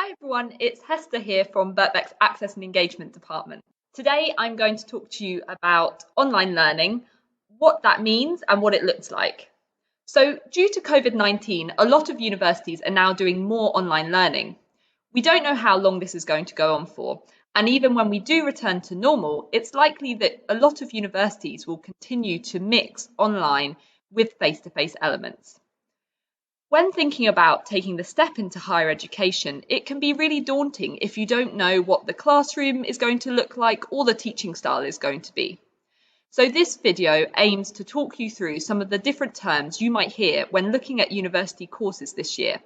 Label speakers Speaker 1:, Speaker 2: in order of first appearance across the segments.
Speaker 1: Hi everyone, it's Hester here from Birkbeck's Access and Engagement Department. Today I'm going to talk to you about online learning, what that means and what it looks like. So due to COVID-19, a lot of universities are now doing more online learning. We don't know how long this is going to go on for, and even when we do return to normal, it's likely that a lot of universities will continue to mix online with face-to-face elements. When thinking about taking the step into higher education, it can be really daunting if you don't know what the classroom is going to look like or the teaching style is going to be. So this video aims to talk you through some of the different terms you might hear when looking at university courses this year,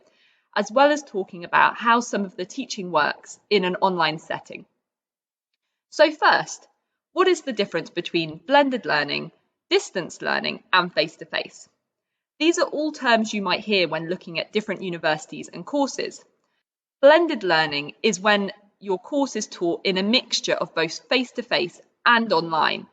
Speaker 1: as well as talking about how some of the teaching works in an online setting. So first, what is the difference between blended learning, distance learning, and face-to-face? These are all terms you might hear when looking at different universities and courses. Blended learning is when your course is taught in a mixture of both face-to-face and online.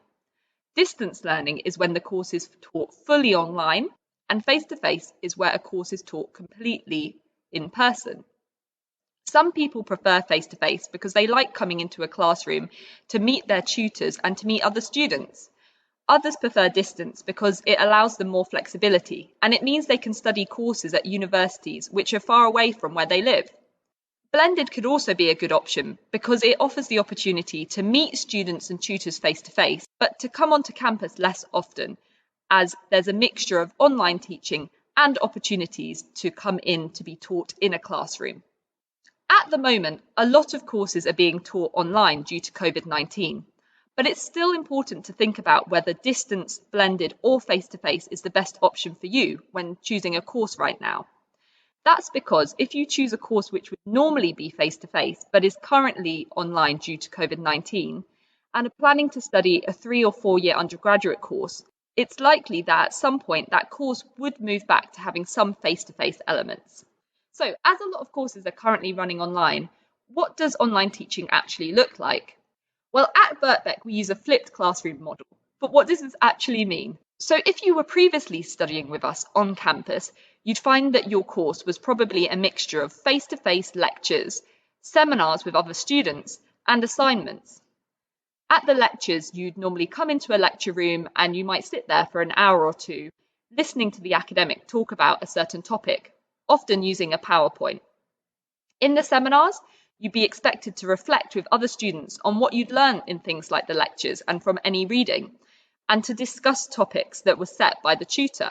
Speaker 1: Distance learning is when the course is taught fully online, and face-to-face is where a course is taught completely in person. Some people prefer face-to-face because they like coming into a classroom to meet their tutors and to meet other students. Others prefer distance because it allows them more flexibility, and it means they can study courses at universities which are far away from where they live. Blended could also be a good option because it offers the opportunity to meet students and tutors face-to-face, but to come onto campus less often, as there's a mixture of online teaching and opportunities to come in to be taught in a classroom. At the moment, a lot of courses are being taught online due to COVID-19. But it's still important to think about whether distance, blended, or face-to-face is the best option for you when choosing a course right now. That's because if you choose a course which would normally be face-to-face but is currently online due to COVID-19 and are planning to study a 3 or 4 year undergraduate course, it's likely that at some point that course would move back to having some face-to-face elements. So, as a lot of courses are currently running online, what does online teaching actually look like? Well, at Birkbeck, we use a flipped classroom model, but what does this actually mean? So if you were previously studying with us on campus, you'd find that your course was probably a mixture of face-to-face lectures, seminars with other students, and assignments. At the lectures, you'd normally come into a lecture room and you might sit there for an hour or two, listening to the academic talk about a certain topic, often using a PowerPoint. In the seminars, you'd be expected to reflect with other students on what you'd learned in things like the lectures and from any reading, and to discuss topics that were set by the tutor.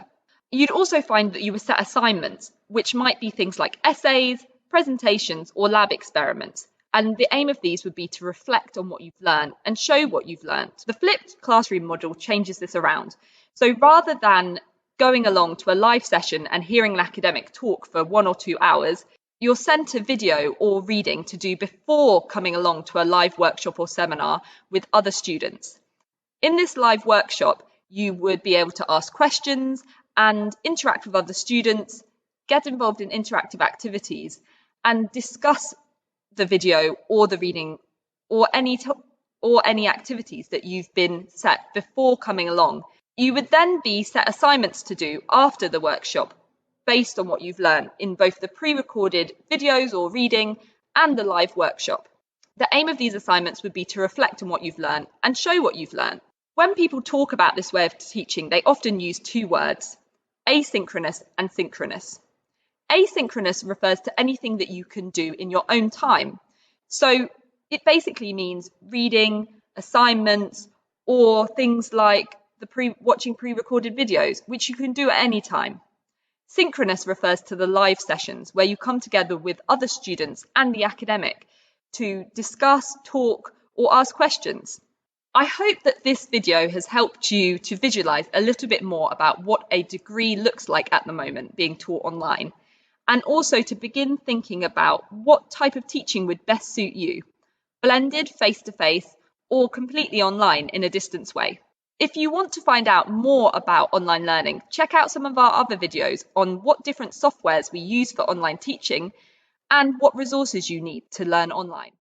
Speaker 1: You'd also find that you were set assignments, which might be things like essays, presentations, or lab experiments, and the aim of these would be to reflect on what you've learned and show what you've learned. The flipped classroom model changes this around. So rather than going along to a live session and hearing an academic talk for 1 or 2 hours, you're sent a video or reading to do before coming along to a live workshop or seminar with other students. In this live workshop, you would be able to ask questions and interact with other students, get involved in interactive activities, and discuss the video or the reading or any activities that you've been set before coming along. You would then be set assignments to do after the workshop, based on what you've learned in both the pre-recorded videos or reading and the live workshop. The aim of these assignments would be to reflect on what you've learned and show what you've learned. When people talk about this way of teaching, they often use 2 words, asynchronous and synchronous. Asynchronous refers to anything that you can do in your own time. So it basically means reading, assignments, or things like watching pre-recorded videos, which you can do at any time. Synchronous refers to the live sessions where you come together with other students and the academic to discuss, talk, or ask questions. I hope that this video has helped you to visualize a little bit more about what a degree looks like at the moment being taught online, and also to begin thinking about what type of teaching would best suit you, blended face-to-face or completely online in a distance way. If you want to find out more about online learning, check out some of our other videos on what different softwares we use for online teaching and what resources you need to learn online.